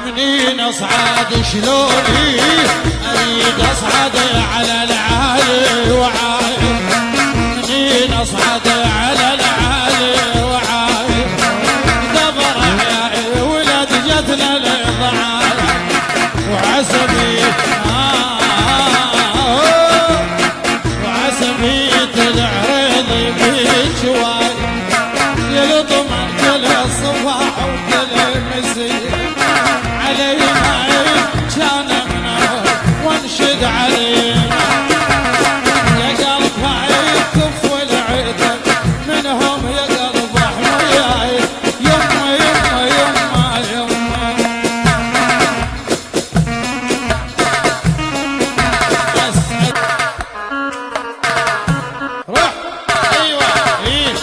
منين اصعد شلوني اريد اصعد على العالي وعايد، منين اصعد على العالي وعايد، دبر يا ولد جتنا الضعايا وعسبي وعسبيت العريض بجواي يلطم كل الصباح وكل المسية علي معي كان منه وانشد علينا يا قلب هاي كف والعيدك منهم يا قلب حماي يما يما يما يما اسعد روح ايوه عيش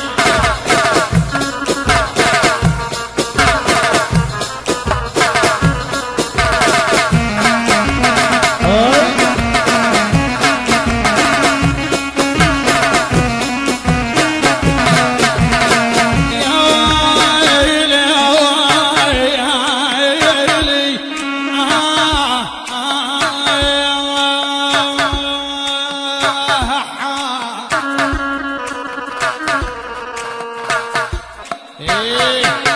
Hey!